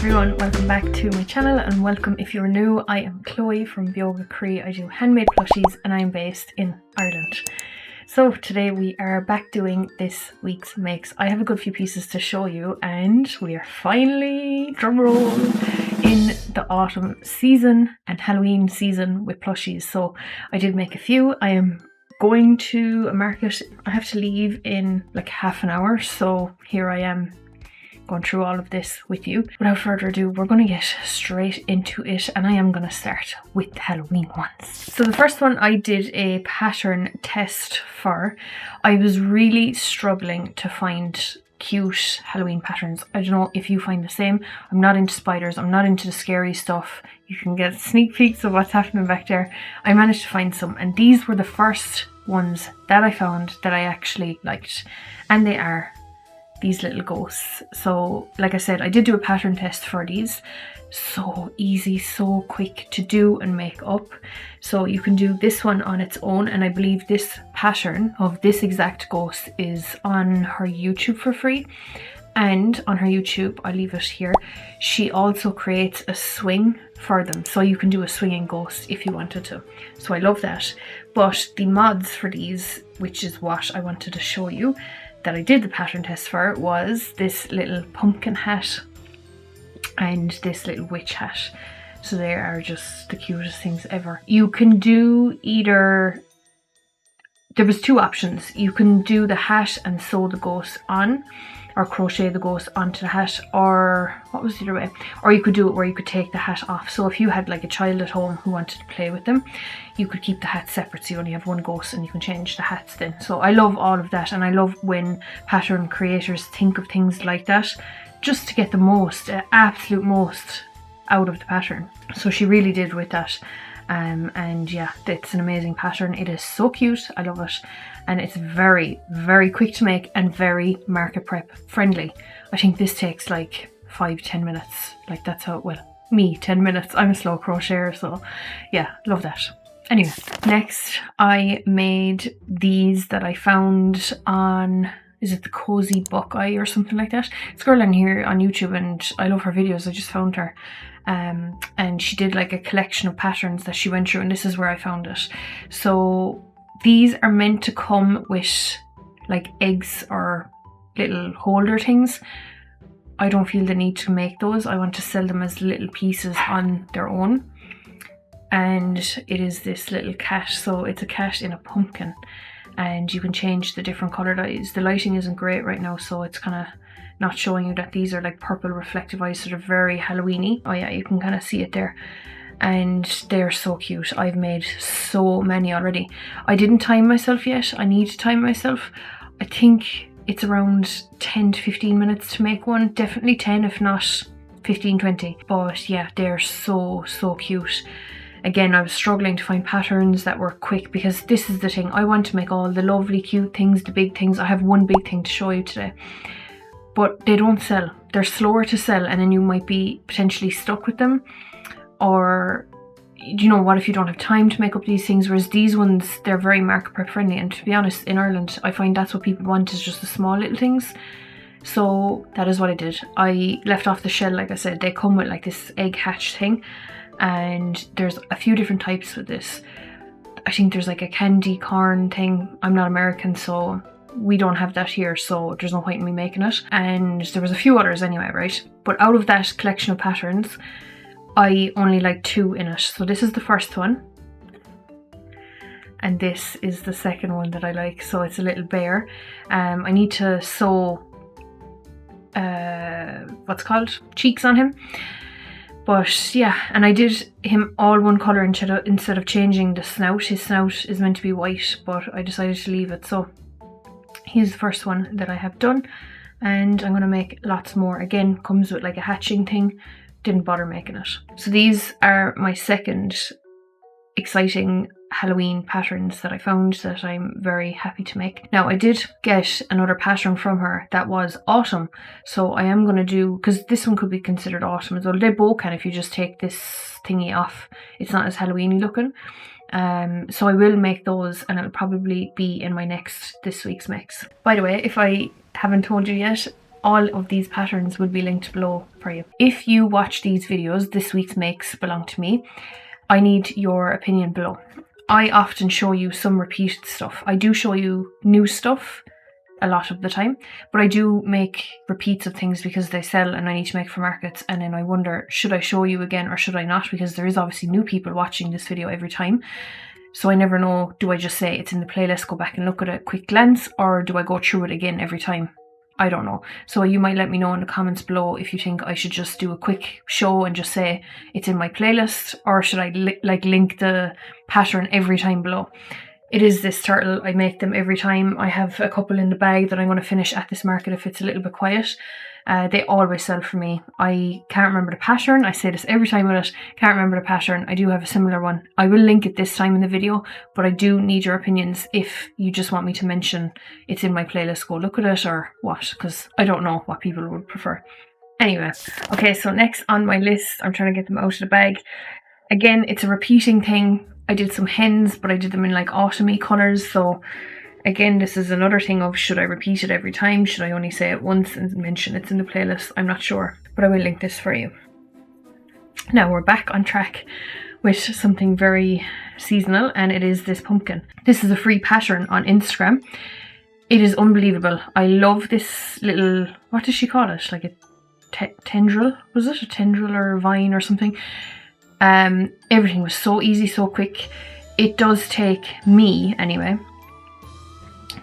everyone, welcome back to my channel and welcome if you're new. I am Chloe from BEOGA CROÍ. I do handmade plushies and I'm based in Ireland. So today we are back doing this week's makes. I have a good few pieces to show you and we are finally, drumroll, in the autumn season and Halloween season with plushies. So I did make a few. I am going to a market. I have to leave in like half an hour, so here I am going through all of this with you. Without further ado, we're going to get straight into it and I am going to start with the Halloween ones. So the first one I did a pattern test for. I was really struggling to find cute Halloween patterns. I don't know if you find the same. I'm not into spiders, I'm not into the scary stuff. You can get sneak peeks of what's happening back there. I managed to find some and these were the first ones that I found that I actually liked, and they are these little ghosts. So like I said, I did do a pattern test for these. So easy, so quick to do and make up. So you can do this one on its own, and I believe this pattern of this exact ghost is on her YouTube for free. And on her YouTube, I'll leave it here, she also creates a swing for them, so you can do a swinging ghost if you wanted to. So I love that. But the mods for these, which is what I wanted to show you, that I did the pattern test for, was this little pumpkin hat and this little witch hat. So they are just the cutest things ever. You can do either, there was two options. You can do the hat and sew the ghost on, or crochet the ghost onto the hat, or what was the other way? Or you could do it where you could take the hat off. So if you had like a child at home who wanted to play with them, you could keep the hat separate, so you only have one ghost and you can change the hats then. So I love all of that, and I love when pattern creators think of things like that just to get the most, absolute most out of the pattern. So she really did with that. And yeah, it's an amazing pattern. It is so cute, I love it, and it's very, very quick to make and very market prep friendly. I think this takes like 5-10 minutes, like that's how it will. Me, 10 minutes, I'm a slow crocheter, so yeah, love that. Anyway, next I made these that I found on, is it the Cozy Buckeye or something like that? It's a girl in here on YouTube and I love her videos. I just found her. And she did like a collection of patterns that she went through, and this is where I found it. So these are meant to come with like eggs or little holder things. I don't feel the need to make those. I want to sell them as little pieces on their own. And it is this little cat. So it's a cat in a pumpkin, and you can change the different color dyes. The lighting isn't great right now, so it's kind of not showing you that these are like purple reflective eyes, sort of very Halloweeny. Oh yeah, you can kind of see it there. And they're so cute. I've made so many already. I didn't time myself yet. I need to time myself. I think it's around 10 to 15 minutes to make one. Definitely 10, if not 15-20. But yeah, they're so cute. Again, I was struggling to find patterns that were quick, because this is the thing. I want to make all the lovely cute things, the big things. I have one big thing to show you today, but they don't sell. They're slower to sell, and then you might be potentially stuck with them. Or, you know, what if you don't have time to make up these things? Whereas these ones, they're very market prep friendly. And to be honest, in Ireland, I find that's what people want, is just the small little things. So that is what I did. I left off the shell, like I said. They come with like this egg hatch thing. And there's a few different types with this. I think there's like a candy corn thing. I'm not American, so we don't have that here, so there's no point in me making it. And there was a few others anyway, right? But out of that collection of patterns, I only like 2 in it. So this is the first one, and this is the second one that I like. So it's a little bear. I need to sew what's called cheeks on him. But yeah, and I did him all one colour instead of changing the snout. His snout is meant to be white, but I decided to leave it. So here's the first one that I have done, and I'm going to make lots more. Again, comes with like a hatching thing. Didn't bother making it. So these are my second exciting Halloween patterns that I found that I'm very happy to make. Now I did get another pattern from her that was autumn, so I am going to do, because this one could be considered autumn as well. They both can if you just take this thingy off. It's not as Halloweeny looking. So I will make those, and it'll probably be in my next this week's mix. By the way, if I haven't told you yet, all of these patterns will be linked below for you. If you watch these videos, this week's makes belong to me, I need your opinion below. I often show you some repeated stuff. I do show you new stuff a lot of the time, but I do make repeats of things because they sell and I need to make for markets, and then I wonder, should I show you again or should I not, because there is obviously new people watching this video every time. So I never know, do I just say it's in the playlist, go back and look at it, quick glance, or do I go through it again every time? I don't know. So you might let me know in the comments below if you think I should just do a quick show and just say it's in my playlist, or should I link the pattern every time below. It is this turtle. I make them every time. I have a couple in the bag that I'm going to finish at this market if it's a little bit quiet. They always sell for me. I can't remember the pattern. I say this every time with it. Can't remember the pattern. I do have a similar one. I will link it this time in the video, but I do need your opinions if you just want me to mention it's in my playlist, go look at it, or what, because I don't know what people would prefer. Anyway, okay, so next on my list, I'm trying to get them out of the bag. Again, it's a repeating thing. I did some hens, but I did them in like autumny colours, so again, this is another thing of, should I repeat it every time? Should I only say it once and mention it's in the playlist? I'm not sure, but I will link this for you. Now we're back on track with something very seasonal, and it is this pumpkin. This is a free pattern on Instagram. It is unbelievable. I love this little, what does she call it? Like a tendril? Was it a tendril or a vine or something? Everything was so easy, so quick. It does take me, anyway,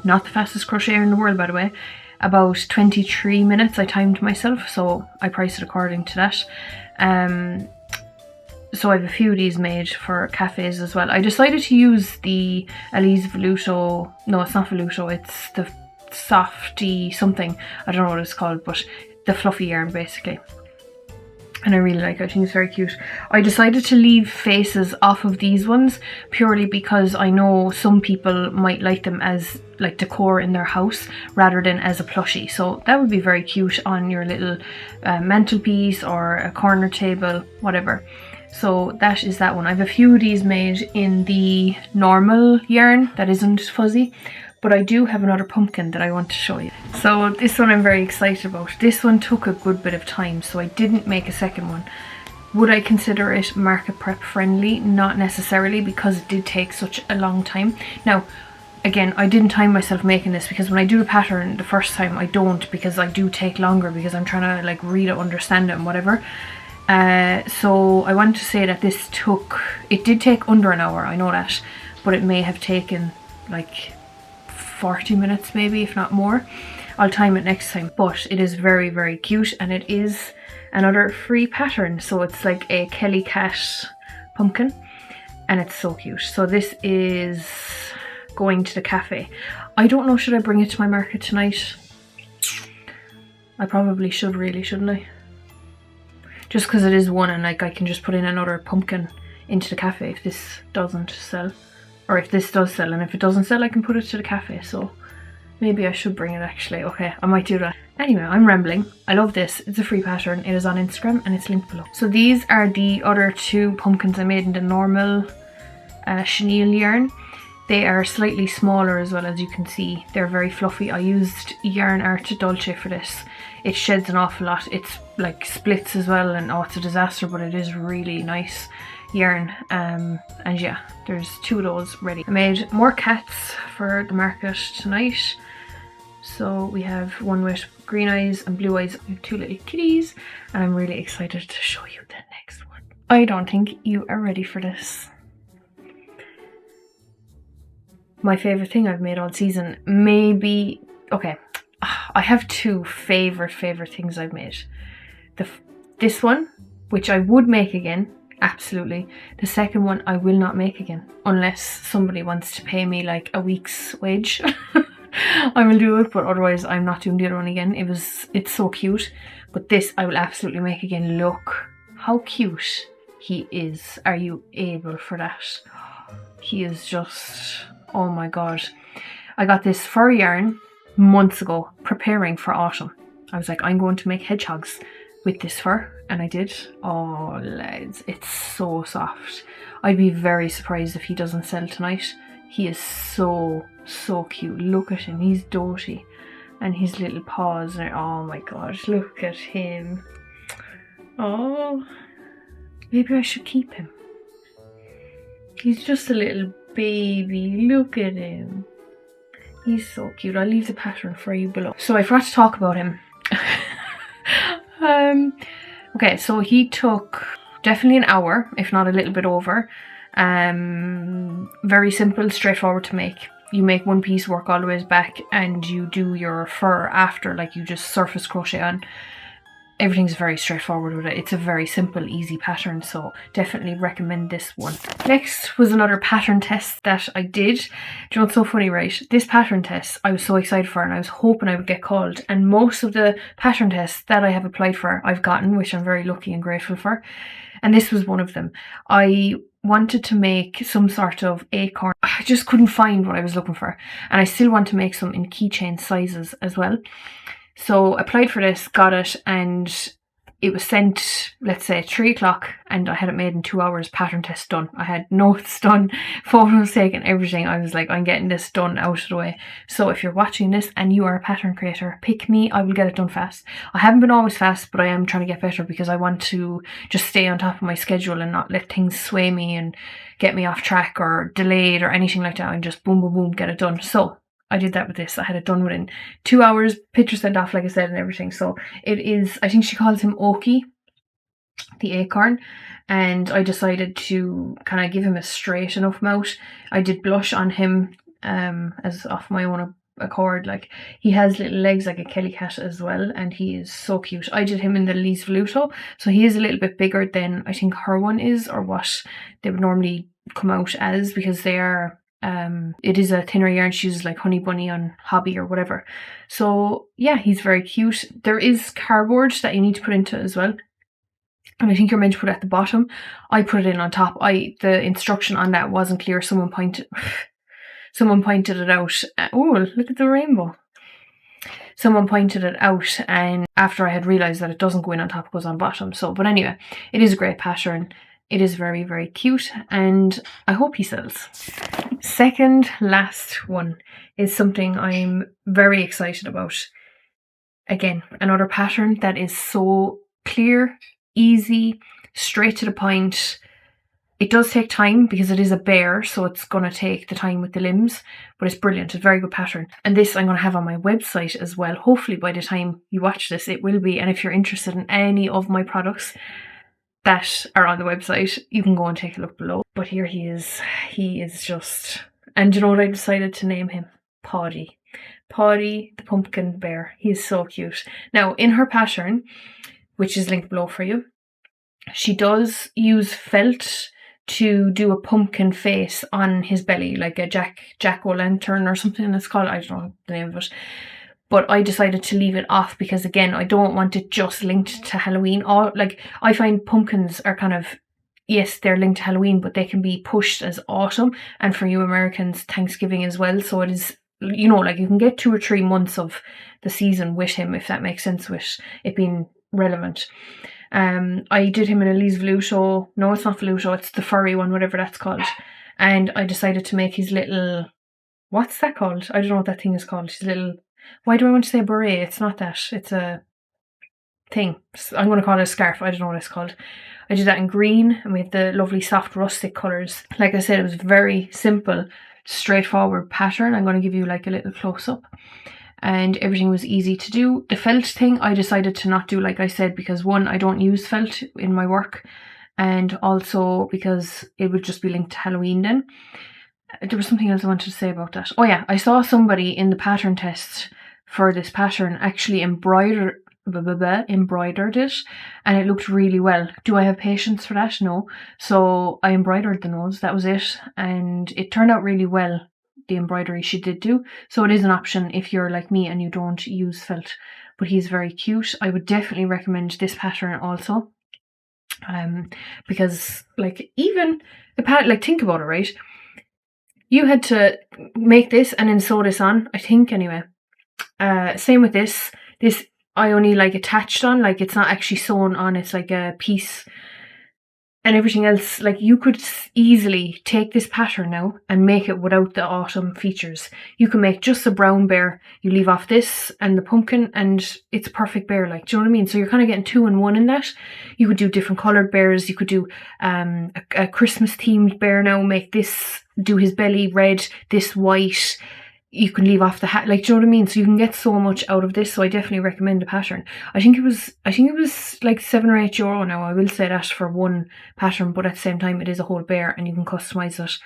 not the fastest crocheter in the world by the way, about 23 minutes I timed myself, so I priced it according to that. So I have a few of these made for cafes as well. I decided to use the Elise Voluto, no it's not Voluto, it's the Softy something, I don't know what it's called, but the fluffy yarn basically. And I really like it. I think it's very cute. I decided to leave faces off of these ones purely because I know some people might like them as like decor in their house rather than as a plushie. So that would be very cute on your little mantelpiece or a corner table, whatever. So that is that one. I have a few of these made in the normal yarn that isn't fuzzy, but I do have another pumpkin that I want to show you. So this one I'm very excited about. This one took a good bit of time, so I didn't make a second one. Would I consider it market prep friendly? Not necessarily, because it did take such a long time. Now, again, I didn't time myself making this because when I do a pattern the first time I don't, because I do take longer because I'm trying to like read it, understand it and whatever. So I want to say that it did take under an hour, I know that, but it may have taken like 40 minutes maybe, if not more. I'll time it next time, but it is very, very cute, and it is another free pattern. So it's like a Kelly Cat pumpkin, and it's so cute. So this is going to the cafe. I don't know, should I bring it to my market tonight? I probably should, really, shouldn't I? Just because it is one, and like I can just put in another pumpkin into the cafe if this doesn't sell. Or if this does sell, and if it doesn't sell I can put it to the cafe, so maybe I should bring it actually. Okay, I might do that. Anyway, I'm rambling. I love this. It's a free pattern. It is on Instagram and it's linked below. So these are the other two pumpkins I made in the normal chenille yarn. They are slightly smaller as well, as you can see. They're very fluffy. I used Yarn Art Dolce for this. It sheds an awful lot. It's like splits as well, and oh, it's a disaster, but it is really nice yarn. And yeah, there's two of those ready. I made more cats for the market tonight. So we have one with green eyes and blue eyes. We have two little kitties, and I'm really excited to show you the next one. I don't think you are ready for this. My favorite thing I've made all season, maybe, okay, I have two favorite things I've made. This one, which I would make again, absolutely. The second one I will not make again unless somebody wants to pay me like a week's wage. I will do it, but otherwise I'm not doing the other one again. It's so cute, but this I will absolutely make again. Look how cute he is. Are you able for that? He is just, oh my god. I got this fur yarn months ago preparing for autumn. I was like, I'm going to make hedgehogs with this fur, and I did. Oh lads, it's so soft. I'd be very surprised if he doesn't sell tonight. He is so cute. Look at him, he's doty. and his little paws. Oh my gosh, look at him. Oh, maybe I should keep him. He's just a little baby. Look at him. He's so cute. I'll leave the pattern for you below. So I forgot to talk about him. Okay, so he took definitely an hour, if not a little bit over. Very simple, straightforward to make. You make one piece, work all the way back, and you do your fur after, like you just surface crochet on. Everything's very straightforward with it. It's a very simple, easy pattern, so definitely recommend this one. Next was another pattern test that I did. Do you know what's so funny, right? This pattern test I was so excited for, and I was hoping I would get called. And most of the pattern tests that I have applied for, I've gotten, which I'm very lucky and grateful for. And this was one of them. I wanted to make some sort of acorn. I just couldn't find what I was looking for. And I still want to make some in keychain sizes as well. So applied for this, got it, and it was sent, let's say, 3 o'clock, and I had it made in 2 hours, pattern test done. I had notes done, photos taken, everything. I was like, I'm getting this done out of the way. So if you're watching this and you are a pattern creator, pick me, I will get it done fast. I haven't been always fast, but I am trying to get better because I want to just stay on top of my schedule and not let things sway me and get me off track or delayed or anything like that, and just boom, boom, boom, get it done. So I did that with this. I had it done within 2 hours, picture sent off, like I said, and everything. So it is, I think she calls him Oki, the acorn, and I decided to kind of give him a straight enough mouth. I did blush on him as off my own accord. Like, he has little legs like a Kelly cat as well, and he is so cute. I did him in the Lise Voluto, so he is a little bit bigger than I think her one is, or what they would normally come out as, because they are it is a thinner yarn. She uses like Honey Bunny on Hobby or whatever. So yeah, he's very cute. There is cardboard that you need to put into it as well, and I think you're meant to put it at the bottom. I put it in on top. The instruction on that wasn't clear. Someone pointed it out. Oh, look at the rainbow. Someone pointed it out, and after I had realised that it doesn't go in on top, it goes on bottom. So, but anyway, it is a great pattern. It is very, very cute, and I hope he sells. Second last one is something I'm very excited about. Again, another pattern that is so clear, easy, straight to the point. It does take time because it is a bear, so it's going to take the time with the limbs, but it's brilliant. It's a very good pattern. And this I'm going to have on my website as well. Hopefully by the time you watch this, it will be. And if you're interested in any of my products that are on the website, you can go and take a look below. But here he is. He is just... And you know what I decided to name him? Poddy. Poddy the pumpkin bear. He is so cute. Now, in her pattern, which is linked below for you, she does use felt to do a pumpkin face on his belly, like a jack-o'-lantern or something it's called. I don't know the name of it. But I decided to leave it off because, again, I don't want it just linked to Halloween. I find pumpkins are kind of, yes, they're linked to Halloween, but they can be pushed as autumn. And for you Americans, Thanksgiving as well. So it is, you know, like you can get 2 or 3 months of the season with him, if that makes sense, with it being relevant. I did him in a Lise Voluto. No, it's not Voluto. It's the Furry one, whatever that's called. And I decided to make his little, what's that called? I don't know what that thing is called. His little... Why do I want to say beret? It's not that. It's a thing. I'm going to call it a scarf. I don't know what it's called. I did that in green, and we had the lovely soft rustic colours. Like I said, it was very simple, straightforward pattern. I'm going to give you like a little close-up. And everything was easy to do. The felt thing, I decided to not do, like I said, because one, I don't use felt in my work. And also because it would just be linked to Halloween then. There was something else I wanted to say about that. Oh yeah, I saw somebody in the pattern test for this pattern actually embroidered it, and it looked really well. Do I have patience for that? No. So I embroidered the nose, that was it, and it turned out really well, the embroidery she did do. So it is an option if you're like me and you don't use felt, but he's very cute. I would definitely recommend this pattern also, because like even the pattern, like think about it, right? You had to make this and then sew this on, I think, anyway. Same with this. This I only like attached on, like it's not actually sewn on, it's like a piece and everything else. Like, you could easily take this pattern now and make it without the autumn features. You can make just a brown bear, you leave off this and the pumpkin, and it's a perfect bear. Like, do you know what I mean? So you're kind of getting 2 in 1 in that. You could do different coloured bears. You could do a Christmas themed bear now, make this, do his belly red, this white. You can leave off the hat, like, do you know what I mean? So you can get so much out of this. So I definitely recommend the pattern. I think it was like €7 or €8 now. I will say that for one pattern, but at the same time, it is a whole bear and you can customize it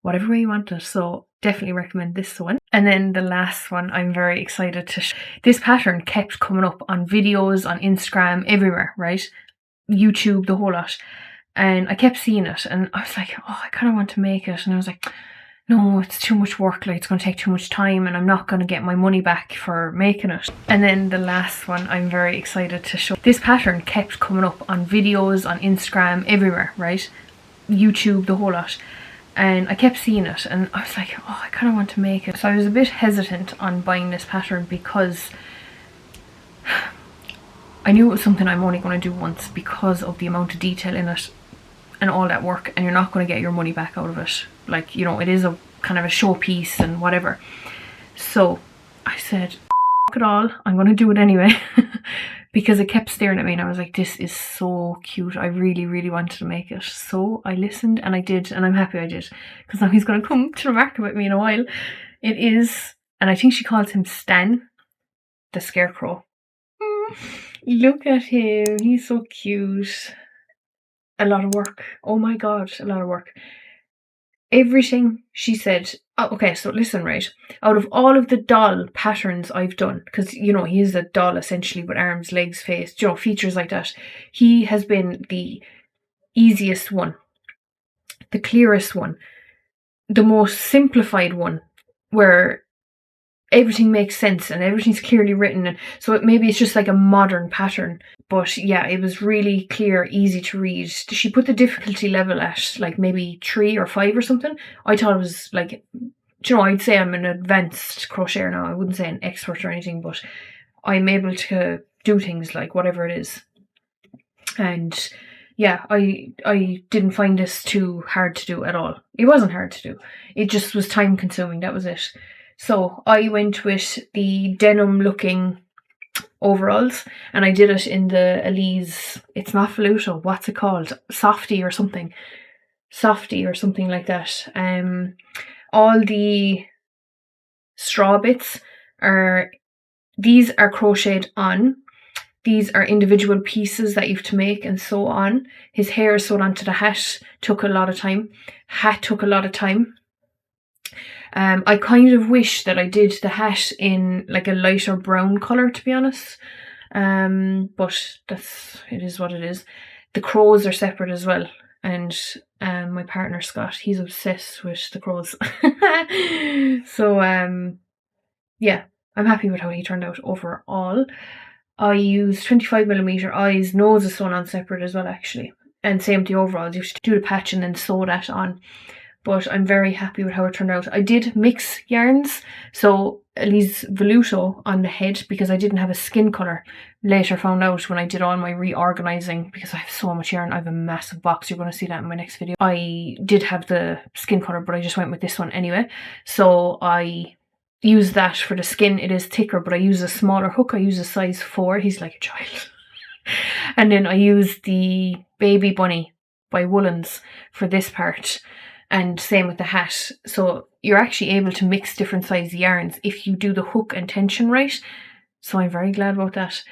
whatever way you want it. So definitely recommend this one. And then the last one, I'm very excited to this pattern kept coming up on videos, on Instagram, everywhere, right? YouTube, the whole lot. And I kept seeing it and I was like, oh, I kind of want to make it. And I was like, no, it's too much work, like it's going to take too much time and I'm not going to get my money back for making it. And then the last one, I'm very excited to show. This pattern kept coming up on videos, on Instagram, everywhere, right? YouTube, the whole lot. And I kept seeing it and I was like, oh, I kind of want to make it. So I was a bit hesitant on buying this pattern because I knew it was something I'm only going to do once because of the amount of detail in it and all that work, and you're not going to get your money back out of it. Like, you know, it is a kind of a showpiece and whatever. So I said, F it all, I'm going to do it anyway. Because it kept staring at me and I was like, this is so cute. I really, really wanted to make it. So I listened and I did, and I'm happy I did. Because now he's going to come to the market with me in a while. It is, and I think she calls him Stan, the Scarecrow. Look at him, he's so cute. A lot of work. Oh my god, a lot of work. Everything she said. Oh, okay, so listen, right? Out of all of the doll patterns I've done, because, you know, he is a doll essentially with arms, legs, face, you know, features like that. He has been the easiest one, the clearest one, the most simplified one, where everything makes sense and everything's clearly written. And so maybe it's just like a modern pattern. But yeah, it was really clear, easy to read. She put the difficulty level at like maybe 3 or 5 or something. I thought it was like, you know, I'd say I'm an advanced crocheter now. I wouldn't say an expert or anything, but I'm able to do things like whatever it is. And yeah, I didn't find this too hard to do at all. It wasn't hard to do. It just was time consuming. That was it. So I went with the denim looking overalls and I did it in the Elise, it's not Voluto, what's it called? Softy or something like that. All the straw bits these are crocheted on. These are individual pieces that you have to make and sew on. His hair sewed onto the hat took a lot of time. Hat took a lot of time. I kind of wish that I did the hat in like a lighter brown colour, to be honest. But it is what it is. The crows are separate as well. And my partner Scott, he's obsessed with the crows. So yeah, I'm happy with how he turned out overall. I used 25mm eyes, nose is sewn on separate as well actually. And same with the overalls, you have to do the patch and then sew that on. But I'm very happy with how it turned out. I did mix yarns, so Elise Voluto on the head because I didn't have a skin colour. Later found out when I did all my reorganising, because I have so much yarn. I have a massive box, you're going to see that in my next video. I did have the skin colour, but I just went with this one anyway. So I used that for the skin. It is thicker, but I use a smaller hook. I use a size 4. He's like a child. And then I used the Baby Bunny by Woolens for this part. And same with the hat. So you're actually able to mix different size yarns if you do the hook and tension right. So I'm very glad about that.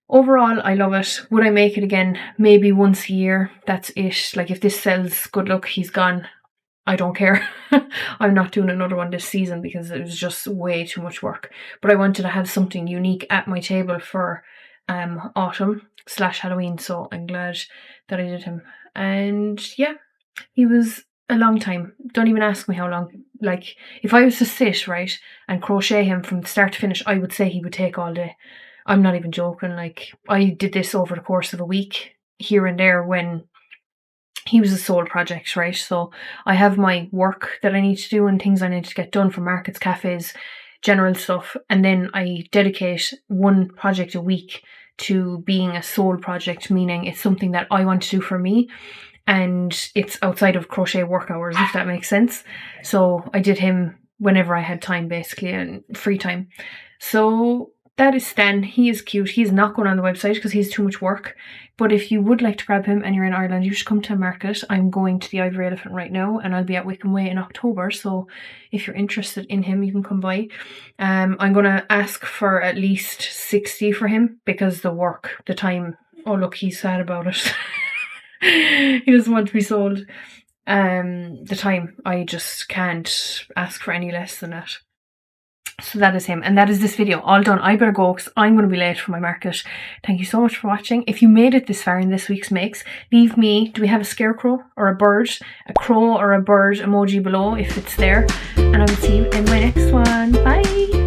Overall, I love it. Would I make it again? Maybe once a year. That's it. Like if this sells, good luck, he's gone. I don't care. I'm not doing another one this season because it was just way too much work. But I wanted to have something unique at my table for autumn/Halloween. So I'm glad that I did him. And yeah, he was a long time. Don't even ask me how long. Like if I was to sit right and crochet him from start to finish, I would say he would take all day. I'm not even joking. Like I did this over the course of a week here and there when he was a sole project, right? So I have my work that I need to do and things I need to get done for markets, cafes, general stuff, and then I dedicate one project a week to being a sole project, meaning it's something that I want to do for me. and it's outside of crochet work hours, if that makes sense. So I did him whenever I had time, basically, and free time. So that is Stan. He is cute. He's not going on the website because he's too much work. But if you would like to grab him and you're in Ireland, you should come to market. I'm going to the Ivory Elephant right now, and I'll be at Wickham Way in October. So if you're interested in him, you can come by. I'm going to ask for at least 60 for him because the time. Oh, look, he's sad about it. He doesn't want to be sold. The time, I just can't ask for any less than that. So that is him, and that is this video all done. I better go because I'm going to be late for my market. Thank you so much for watching. If you made it this far in this week's makes, leave me, do we have a scarecrow or a bird, a crow or a bird emoji below if it's there, and I will see you in my next one. Bye.